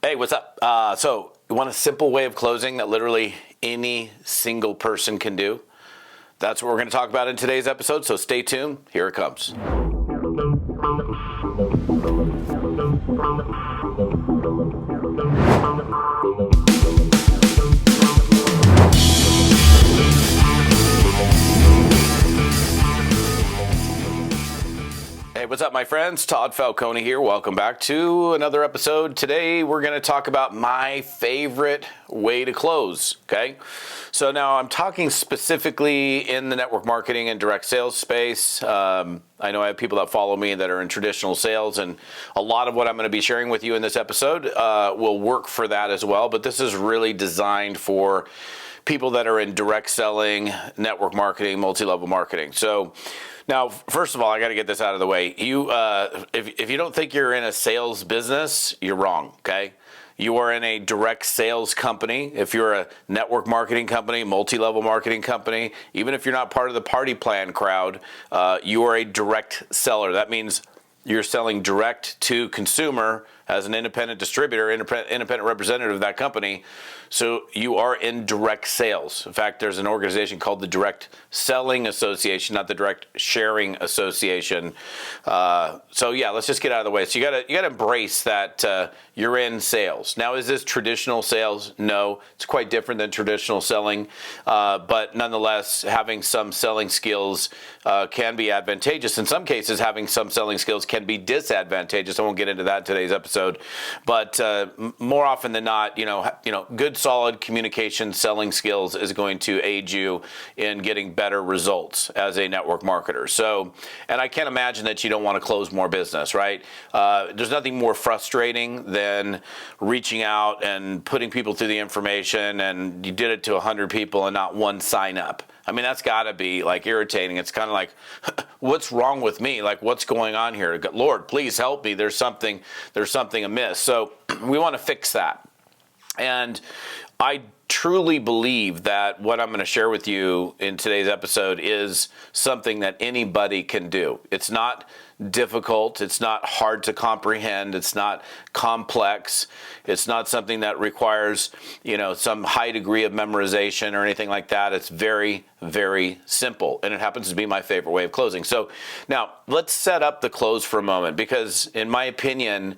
Hey, what's up? So you want a simple way of closing that literally any single person can do? That's what we're going to talk about in today's episode, so stay tuned. Here it comes. Hey, what's up, my friends? Todd Falcone here. Welcome back to another episode. Today, we're going to talk about my favorite way to close, okay? So now I'm talking specifically in the network marketing and direct sales space. I know I have people that follow me that are in traditional sales, and a lot of what I'm going to be sharing with you in this episode will work for that as well, but this is really designed for people that are in direct selling, network marketing, multi-level marketing. So now, first of all, I got to get this out of the way. If you don't think you're in a sales business, you're wrong, okay? You are in a direct sales company. If you're a network marketing company, multi-level marketing company, even if you're not part of the party plan crowd, you are a direct seller. That means you're selling direct to consumer as an independent distributor, independent representative of that company. So you are in direct sales. In fact, there's an organization called the Direct Selling Association, not the Direct Sharing Association. So yeah, let's just get out of the way. So you gotta embrace that you're in sales. Now, is this traditional sales? No, it's quite different than traditional selling. But nonetheless, having some selling skills can be advantageous. In some cases, having some selling skills can be disadvantageous. I won't get into that in today's episode. But more often than not, good solid communication selling skills is going to aid you in getting better results as a network marketer. So, and I can't imagine that you don't want to close more business, right? There's nothing more frustrating than reaching out and putting people through the information, and you did it to 100 people and not one sign up. I mean, that's got to be like irritating. It's kind of like, what's wrong with me? Like, what's going on here? Lord, please help me. There's something amiss. So we want to fix that. And I truly believe that what I'm going to share with you in today's episode is something that anybody can do. It's not difficult. It's not hard to comprehend. It's not complex. It's not something that requires, some high degree of memorization or anything like that. It's very, very simple. And it happens to be my favorite way of closing. So now let's set up the close for a moment, because in my opinion,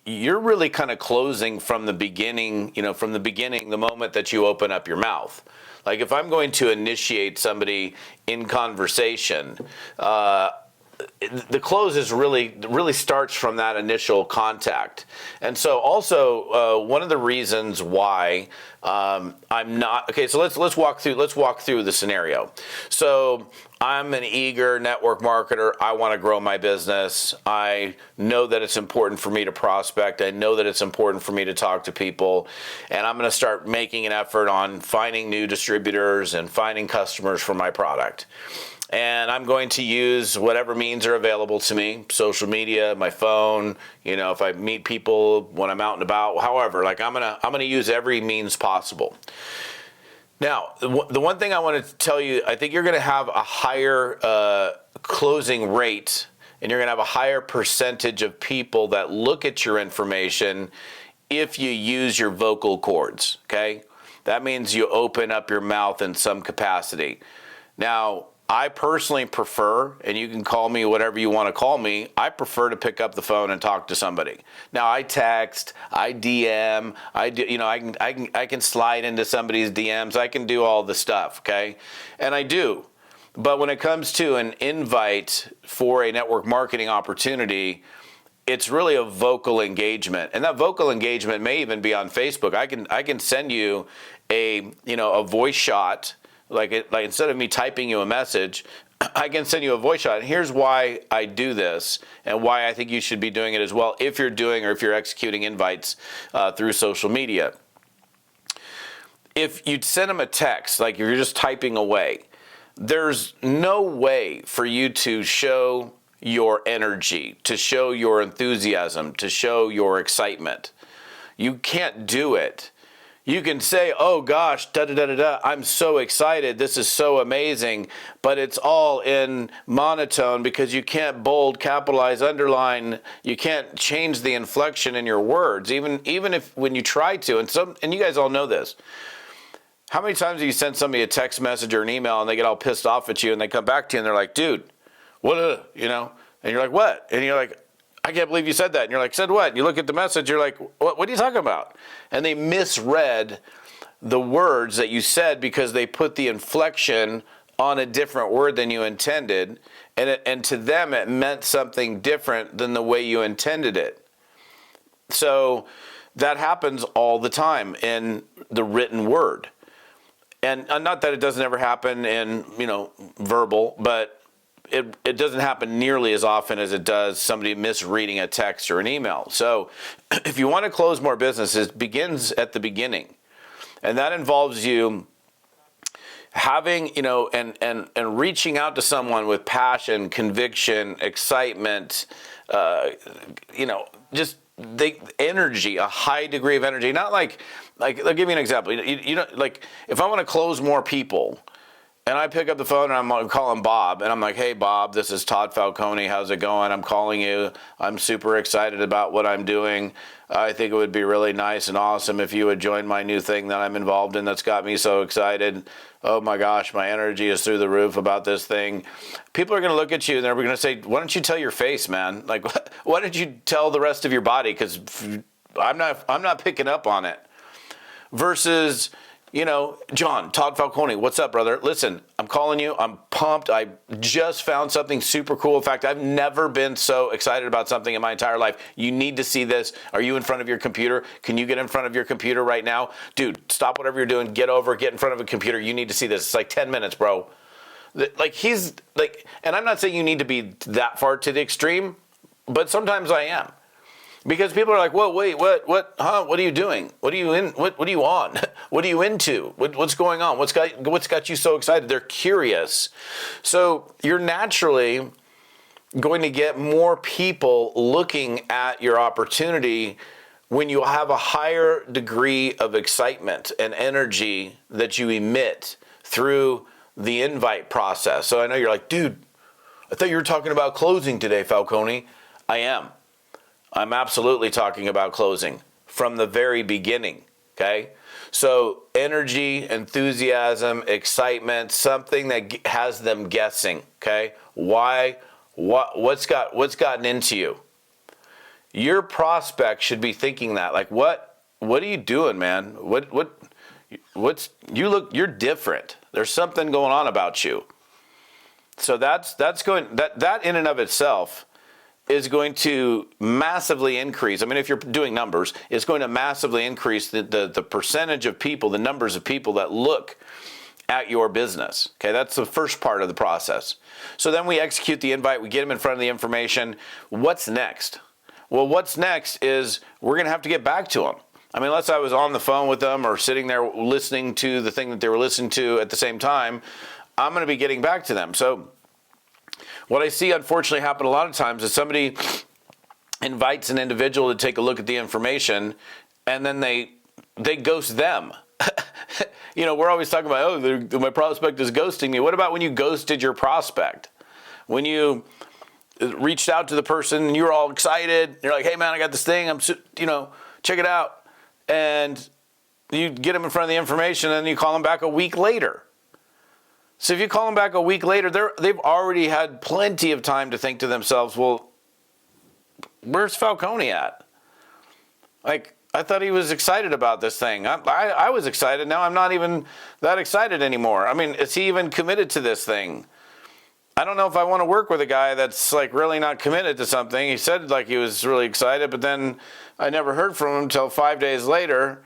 you're really kind of closing from the beginning, the moment that you open up your mouth. Like if I'm going to initiate somebody in conversation, the close is really starts from that initial contact. And so also one of the reasons why I'm not okay. So let's walk through the scenario. So I'm an eager network marketer. I want to grow my business. I know that it's important for me to prospect. I know that it's important for me to talk to people. And I'm going to start making an effort on finding new distributors and finding customers for my product. And I'm going to use whatever means are available to me, social media, my phone, if I meet people when I'm out and about, however, I'm going to use every means possible. Now, the one thing I want to tell you, I think you're going to have a higher closing rate, and you're going to have a higher percentage of people that look at your information if you use your vocal cords, okay? That means you open up your mouth in some capacity. Now, I personally prefer, and you can call me whatever you want to call me, I prefer to pick up the phone and talk to somebody. Now, I text, I DM, I can slide into somebody's DMs, I can do all the stuff, okay? And I do. But when it comes to an invite for a network marketing opportunity, it's really a vocal engagement. And that vocal engagement may even be on Facebook. I can send you a voice shot. Like instead of me typing you a message, I can send you a voice shot. And here's why I do this and why I think you should be doing it as well if you're doing or if you're executing invites through social media. If you'd send them a text, like you're just typing away, there's no way for you to show your energy, to show your enthusiasm, to show your excitement. You can't do it You can say, oh gosh, da da da da da, I'm so excited, this is so amazing, but it's all in monotone because you can't bold, capitalize, underline, you can't change the inflection in your words, even if when you try to, and you guys all know this. How many times have you sent somebody a text message or an email and they get all pissed off at you and they come back to you and they're like, dude, what, and you're like, what? And you're like, I can't believe you said that. And you're like, said what? And you look at the message, you're like, what are you talking about? And they misread the words that you said because they put the inflection on a different word than you intended. And to them, it meant something different than the way you intended it. So that happens all the time in the written word. And not that it doesn't ever happen in, verbal, but it doesn't happen nearly as often as it does somebody misreading a text or an email. So if you want to close more business, it begins at the beginning. And that involves you having, and reaching out to someone with passion, conviction, excitement, just the energy, a high degree of energy. Not like I'll give you an example. Like if I want to close more people, and I pick up the phone and I'm calling Bob, and I'm like, hey, Bob, this is Todd Falcone. How's it going? I'm calling you. I'm super excited about what I'm doing. I think it would be really nice and awesome if you would join my new thing that I'm involved in that's got me so excited. Oh, my gosh, my energy is through the roof about this thing. People are going to look at you, and they're going to say, why don't you tell your face, man? Like, why don't you tell the rest of your body? Because I'm not picking up on it. Versus, John, Todd Falcone, what's up, brother? Listen, I'm calling you. I'm pumped. I just found something super cool. In fact, I've never been so excited about something in my entire life. You need to see this. Are you in front of your computer? Can you get in front of your computer right now? Dude, stop whatever you're doing. Get in front of a computer. You need to see this. It's like 10 minutes, bro. And I'm not saying you need to be that far to the extreme, but sometimes I am. Because people are like, whoa, wait, what, huh? What are you doing? What are you in? What are you on? What are you into? What's going on? What's got you so excited? They're curious. So you're naturally going to get more people looking at your opportunity when you have a higher degree of excitement and energy that you emit through the invite process. So I know you're like, dude, I thought you were talking about closing today, Falcone. I am. I'm absolutely talking about closing from the very beginning, okay? So energy, enthusiasm, excitement, something that has them guessing, okay? Why? What's gotten into you? Your prospect should be thinking that, like, what are you doing, man? You're different. There's something going on about you. So that in and of itself is going to massively increase. I mean, if you're doing numbers, it's going to massively increase the percentage of people, the numbers of people that look at your business. Okay, that's the first part of the process. So then we execute the invite, we get them in front of the information. What's next? Well, what's next is we're going to have to get back to them. I mean, unless I was on the phone with them or sitting there listening to the thing that they were listening to at the same time, I'm going to be getting back to them. So what I see, unfortunately, happen a lot of times is somebody invites an individual to take a look at the information, and then they ghost them. We're always talking about, my prospect is ghosting me. What about when you ghosted your prospect? When you reached out to the person and you were all excited, you're like, hey, man, I got this thing. Check it out. And you get them in front of the information, and then you call them back a week later. So if you call them back a week later, they've already had plenty of time to think to themselves, well, where's Falcone at? Like, I thought he was excited about this thing. I was excited. Now I'm not even that excited anymore. I mean, is he even committed to this thing? I don't know if I want to work with a guy that's like really not committed to something. He said like he was really excited, but then I never heard from him until 5 days later.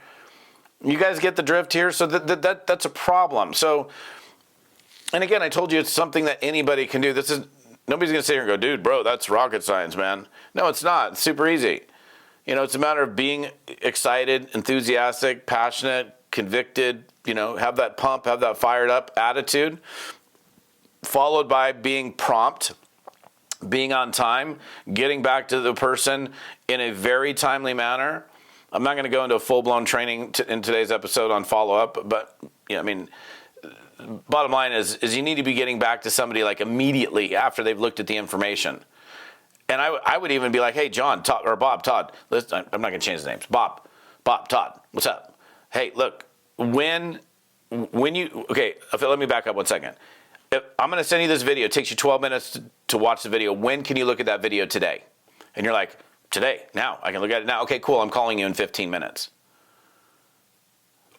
You guys get the drift here? So that's a problem. So, and again, I told you it's something that anybody can do. Nobody's going to sit here and go, dude, bro, that's rocket science, man. No, it's not. It's super easy. It's a matter of being excited, enthusiastic, passionate, convicted, have that pump, have that fired up attitude, followed by being prompt, being on time, getting back to the person in a very timely manner, I'm not going to go into a full-blown training in today's episode on follow-up, but bottom line is you need to be getting back to somebody like immediately after they've looked at the information. And I would even be like, hey, John, Todd, or Bob, Todd, listen, I'm not going to change the names. Bob, Todd, what's up? Hey, look, when you, okay, let me back up 1 second. I'm going to send you this video. It takes you 12 minutes to watch the video. When can you look at that video today? And you're like, today, now, I can look at it now. Okay, cool, I'm calling you in 15 minutes.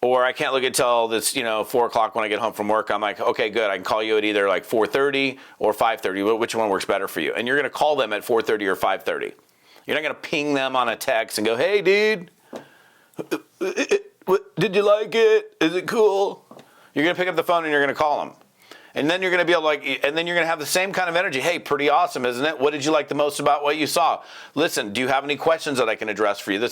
Or I can't look until this, 4 o'clock when I get home from work. I'm like, okay, good. I can call you at either like 4:30 or 5:30. Which one works better for you? And you're going to call them at 4:30 or 5:30. You're not going to ping them on a text and go, hey, dude, did you like it? Is it cool? You're going to pick up the phone and you're going to call them. And then you're going to be able to and then you're going to have the same kind of energy. Hey, pretty awesome, isn't it? What did you like the most about what you saw? Listen, do you have any questions that I can address for you?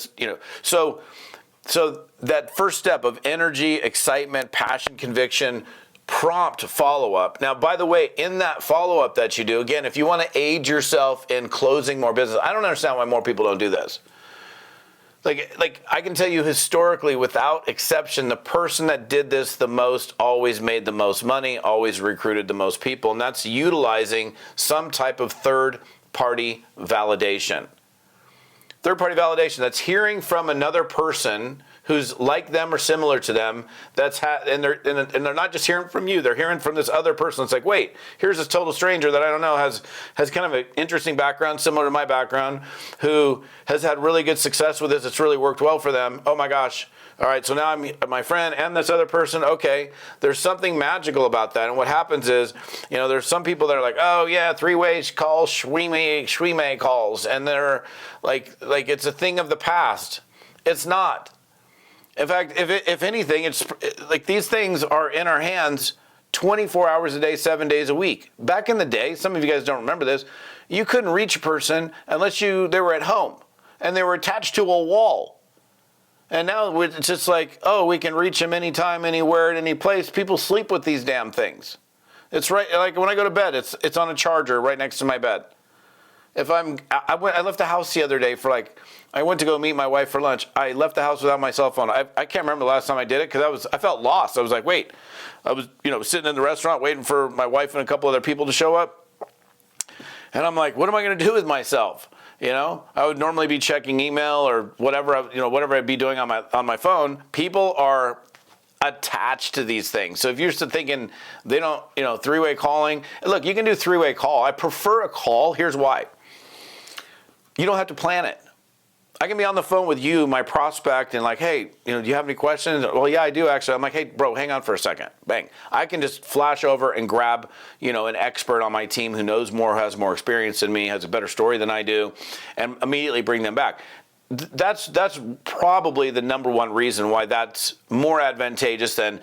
So that first step of energy, excitement, passion, conviction, prompt follow-up. Now, by the way, in that follow-up that you do, again, if you want to aid yourself in closing more business, I don't understand why more people don't do this. Like I can tell you historically, without exception, the person that did this the most always made the most money, always recruited the most people, and that's utilizing some type of third-party validation. Third-party validation, that's hearing from another person who's like them or similar to them, and they're not just hearing from you, they're hearing from this other person. It's like, wait, here's this total stranger that I don't know has kind of an interesting background, similar to my background, who has had really good success with this. It's really worked well for them. Oh my gosh. All right, so now I'm my friend and this other person. Okay, there's something magical about that. And what happens is, there's some people that are like, oh yeah, three-way calls, shwee calls, and they're like it's a thing of the past. It's not. In fact, if anything, it's like these things are in our hands 24 hours a day, 7 days a week. Back in the day, some of you guys don't remember this, you couldn't reach a person unless they were at home and they were attached to a wall. And now it's just like, oh, we can reach them anytime, anywhere, at any place. People sleep with these damn things. It's right, like when I go to bed, it's on a charger right next to my bed. I left the house the other day I went to go meet my wife for lunch. I left the house without my cell phone. I can't remember the last time I did it because I felt lost. I was like, wait, I was sitting in the restaurant waiting for my wife and a couple other people to show up. And I'm like, what am I going to do with myself? I would normally be checking email or whatever I'd be doing on my phone. People are attached to these things. So if you're still thinking they don't, three-way calling, look, you can do three-way call. I prefer a call. Here's why. You don't have to plan it. I can be on the phone with you, my prospect, and like, hey, do you have any questions? Well, yeah, I do actually. I'm like, hey, bro, hang on for a second. Bang. I can just flash over and grab, an expert on my team who knows more, has more experience than me, has a better story than I do, and immediately bring them back. That's probably the number one reason why that's more advantageous than,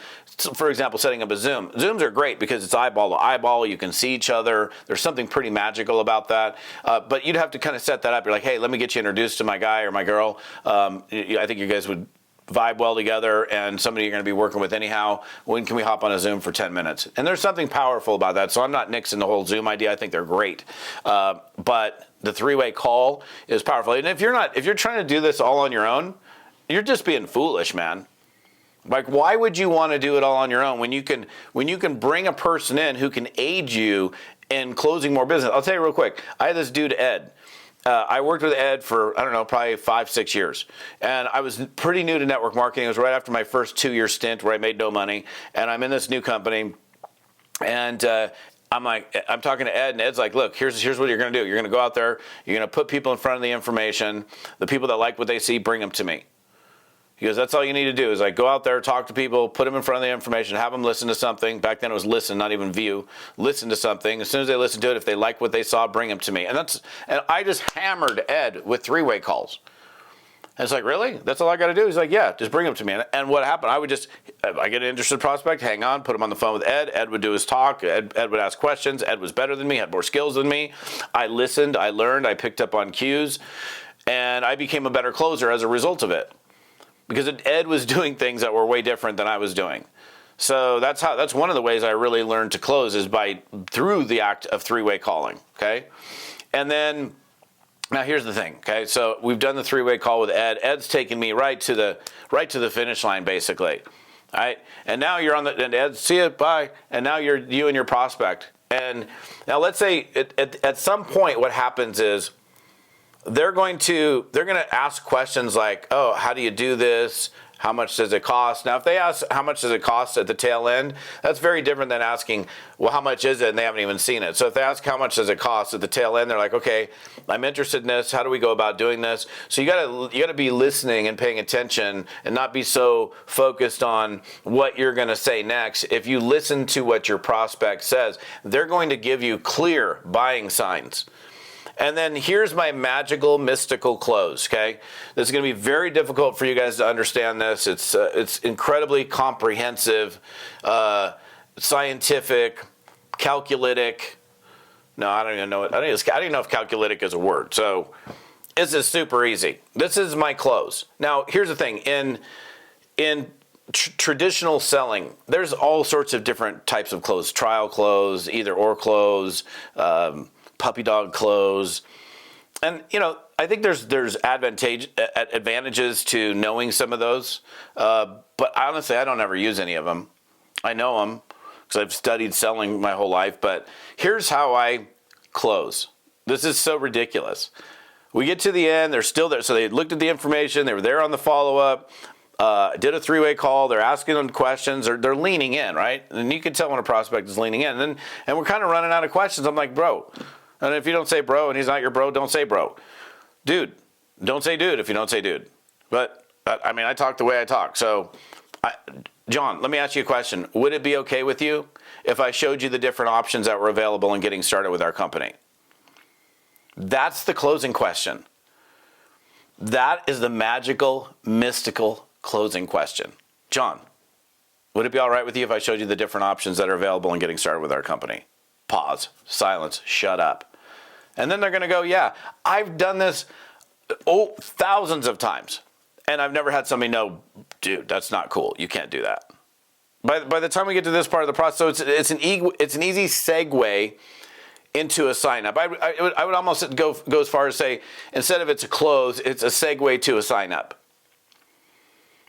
for example, setting up a Zoom. Zooms are great because it's eyeball to eyeball. You can see each other. There's something pretty magical about that. But you'd have to kind of set that up. You're like, hey, let me get you introduced to my guy or my girl. I think you guys would vibe well together, and somebody you're going to be working with anyhow. When can we hop on a Zoom for 10 minutes? And there's something powerful about that. So I'm not nixing the whole Zoom idea. I think they're great. But the three-way call is powerful. And if you're trying to do this all on your own, you're just being foolish, man. Like, why would you want to do it all on your own when you can bring a person in who can aid you in closing more business? I'll tell you real quick. I had this dude, Ed. I worked with Ed for, probably 5-6 years. And I was pretty new to network marketing. It was right after my first 2-year stint where I made no money. And I'm in this new company. And I'm talking to Ed, and Ed's like, look, here's what you're going to do. You're going to go out there. You're going to put people in front of the information. The people that like what they see, bring them to me. He goes, that's all you need to do is go out there, talk to people, put them in front of the information, have them listen to something. Back then it was listen, not even view. Listen to something. As soon as they listen to it, if they like what they saw, bring them to me. And I just hammered Ed with three-way calls. And it's like, really? That's all I got to do? He's like, yeah, just bring them to me. And what happened, I get an interested prospect, hang on, put him on the phone with Ed. Ed would do his talk. Ed would ask questions. Ed was better than me, had more skills than me. I listened, I learned, I picked up on cues, and I became a better closer as a result of it. Because Ed was doing things that were way different than I was doing. So that's one of the ways I really learned to close is through the act of three-way calling, okay? And then Now here's the thing, okay? So we've done the three-way call with Ed. Ed's taking me right to the finish line, basically. All right, and now you're on the and Ed, see it, bye. And now you and your prospect. And now let's say at some point, what happens is they're going to ask questions like, oh, how do you do this? How much does it cost? Now, if they ask how much does it cost at the tail end, that's very different than asking, well, how much is it? And they haven't even seen it. So if they ask how much does it cost at the tail end, they're like, okay, I'm interested in this. How do we go about doing this? So you gotta be listening and paying attention and not be so focused on what you're gonna say next. If you listen to what your prospect says, they're going to give you clear buying signs. And then here's my magical, mystical close, okay? This is going to be very difficult for you guys to understand this. It's incredibly comprehensive, scientific, calculitic. No, I don't even know it. I don't even know if calculitic is a word. So this is super easy. This is my close. Now, here's the thing. In traditional selling, there's all sorts of different types of close. Trial close, either or close, puppy dog close. And, I think there's advantages to knowing some of those. But honestly, I don't ever use any of them. I know them because I've studied selling my whole life. But here's how I close. This is so ridiculous. We get to the end. They're still there. So they looked at the information. They were there on the follow-up. Did a three-way call. They're asking them questions. They're leaning in, right? And you can tell when a prospect is leaning in. And we're kind of running out of questions. I'm like, bro. And if you don't say bro and he's not your bro, don't say bro. Dude, don't say dude if you don't say dude. But, I talk the way I talk. So, John, let me ask you a question. Would it be okay with you if I showed you the different options that were available in getting started with our company? That's the closing question. That is the magical, mystical closing question. John, would it be all right with you if I showed you the different options that are available in getting started with our company? Pause, silence, shut up. And then they're going to go, yeah, I've done this thousands of times. And I've never had somebody know, dude, that's not cool. You can't do that. By the time we get to this part of the process, so it's an easy segue into a sign up. I would almost go as far as say, instead of it's a close, it's a segue to a sign up.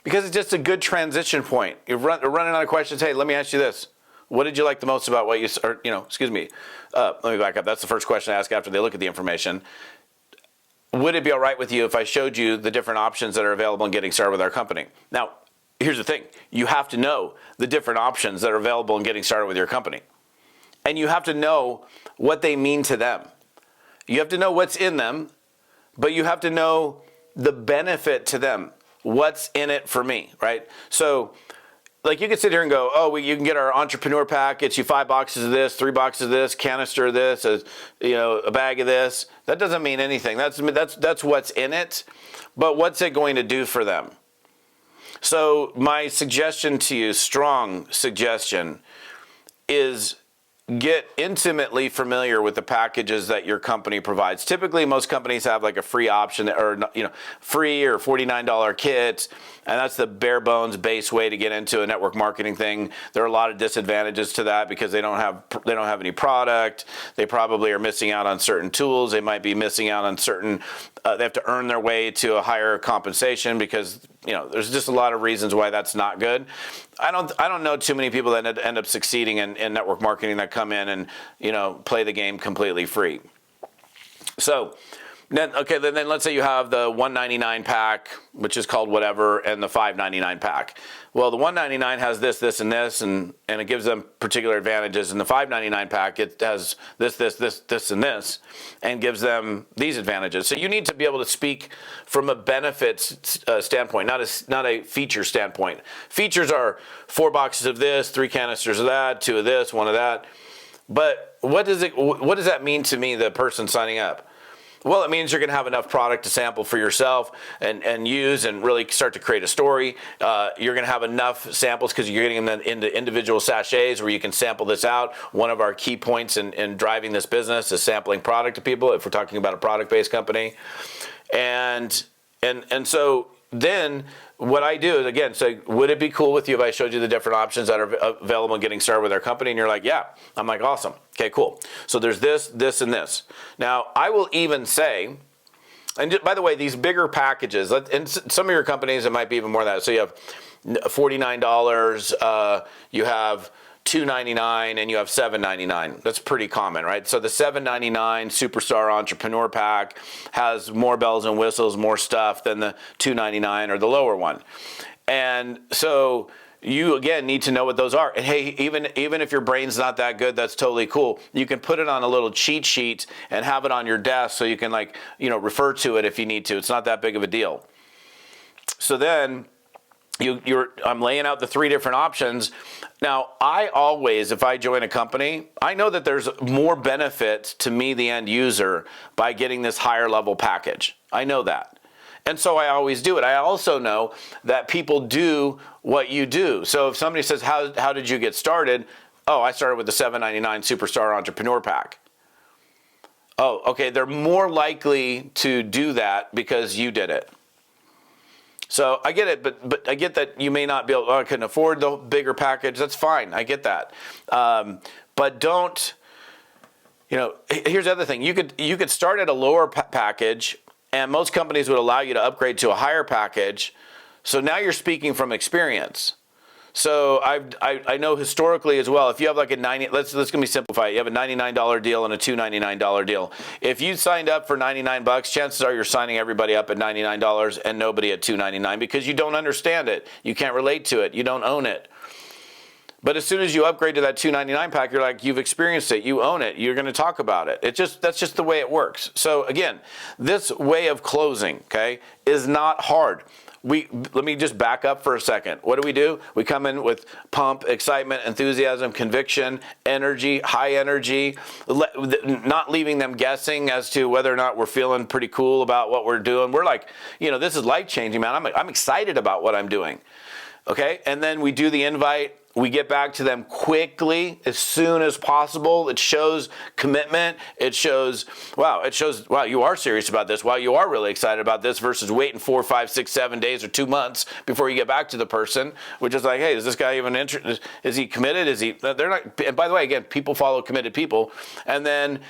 Because it's just a good transition point. You're running out of questions. Hey, let me ask you this. What did you like the most about what let me back up. That's the first question I ask after they look at the information. Would it be all right with you if I showed you the different options that are available in getting started with our company? Now, here's the thing. You have to know the different options that are available in getting started with your company. And you have to know what they mean to them. You have to know what's in them, but you have to know the benefit to them. What's in it for me, right? So, like you could sit here and go, oh, you can get our entrepreneur pack, gets you 5 boxes of this, 3 boxes of this, canister of this, a bag of this. That doesn't mean anything. That's what's in it, but what's it going to do for them? So my suggestion to you, strong suggestion, is get intimately familiar with the packages that your company provides. Typically, most companies have like a free option or free or $49 kits, and that's the bare bones base way to get into a network marketing thing. There are a lot of disadvantages to that because they don't have any product. They probably are missing out on certain tools. They might be missing out on certain. They have to earn their way to a higher compensation because there's just a lot of reasons why that's not good. I don't know too many people that end up succeeding in network marketing that come in and play the game completely free. So then let's say you have the $199 pack, which is called whatever, and the $599 pack. Well, the $199 has this, and this, and it gives them particular advantages. And the $599 pack, it has this, and this, and gives them these advantages. So you need to be able to speak from a benefits standpoint, not a feature standpoint. Features are 4 boxes of this, 3 canisters of that, 2 of this, 1 of that. But what does that mean to me, the person signing up? Well, it means you're going to have enough product to sample for yourself and use and really start to create a story. You're going to have enough samples because you're getting them into individual sachets where you can sample this out. One of our key points in driving this business is sampling product to people if we're talking about a product-based company. And so then what I do is, again, say, would it be cool with you if I showed you the different options that are available in getting started with our company? And you're like, yeah. I'm like, awesome. Okay, cool. So there's this, and this. Now, I will even say And by the way, these bigger packages, in some of your companies, it might be even more than that. So you have $49, you have $299, and you have $799. That's pretty common, right? So the $799 Superstar Entrepreneur Pack has more bells and whistles, more stuff than the $299 or the lower one. And so you, again, need to know what those are. And hey, even if your brain's not that good, that's totally cool. You can put it on a little cheat sheet and have it on your desk so you can, like, refer to it if you need to. It's not that big of a deal. So then I'm laying out the 3 different options. Now, I always, if I join a company, I know that there's more benefit to me, the end user, by getting this higher level package. I know that. And so I always do it. I also know that people do what you do. So if somebody says, how did you get started? Oh, I started with the $799 Superstar Entrepreneur Pack. Oh, okay, they're more likely to do that because you did it. So I get it, but I get that you may not be able, I couldn't afford the bigger package. That's fine. I get that. But don't, here's the other thing. You could start at a lower package, and most companies would allow you to upgrade to a higher package. So now you're speaking from experience. So I know historically as well, if you have like a let's gonna be simplified. You have a $99 deal and a $299 deal. If you signed up for $99, chances are you're signing everybody up at $99 and nobody at $299 because you don't understand it. You can't relate to it. You don't own it. But as soon as you upgrade to that $299 pack, you're like, you've experienced it, you own it, you're going to talk about it. That's just the way it works. So again, this way of closing, okay, is not hard. Let me just back up for a second. What do? We come in with pump, excitement, enthusiasm, conviction, energy, high energy, not leaving them guessing as to whether or not we're feeling pretty cool about what we're doing. We're like, this is life-changing, man. I'm excited about what I'm doing. Okay? And then we do the invite. We get back to them quickly, as soon as possible. It shows commitment. It shows, wow, you are serious about this. Wow, you are really excited about this versus waiting 4, 5, 6, 7 days or 2 months before you get back to the person, which is like, hey, is this guy even interested? Is he committed? They're not, and by the way, again, people follow committed people. And then,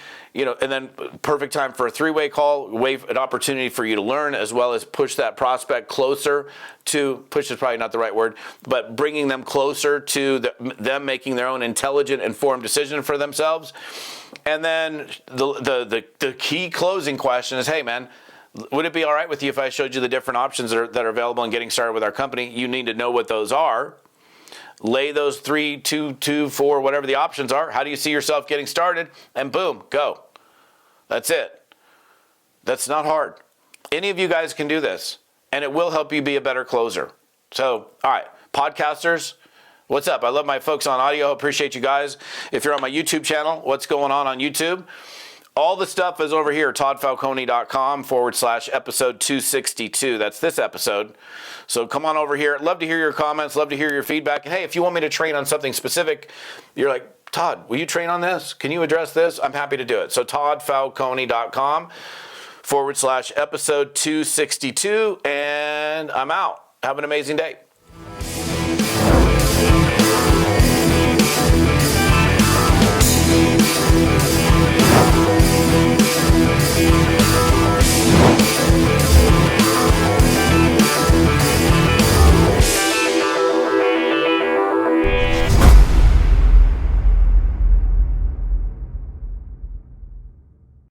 perfect time for a 3-way call, an opportunity for you to learn, as well as push that prospect closer to, push is probably not the right word, but bringing them closer to them making their own intelligent, informed decision for themselves. And then the key closing question is, hey man, would it be all right with you if I showed you the different options that are available in getting started with our company? You need to know what those are. Lay those 3, 2, 4, whatever the options are. How do you see yourself getting started? And boom, go. That's it. That's not hard. Any of you guys can do this, and it will help you be a better closer. So, all right, podcasters, what's up? I love my folks on audio. Appreciate you guys. If you're on my YouTube channel, what's going on YouTube? All the stuff is over here, toddfalcone.com/episode 262. That's this episode. So come on over here. Love to hear your comments. Love to hear your feedback. And hey, if you want me to train on something specific, you're like, Todd, will you train on this? Can you address this? I'm happy to do it. So toddfalcone.com/episode 262. And I'm out. Have an amazing day.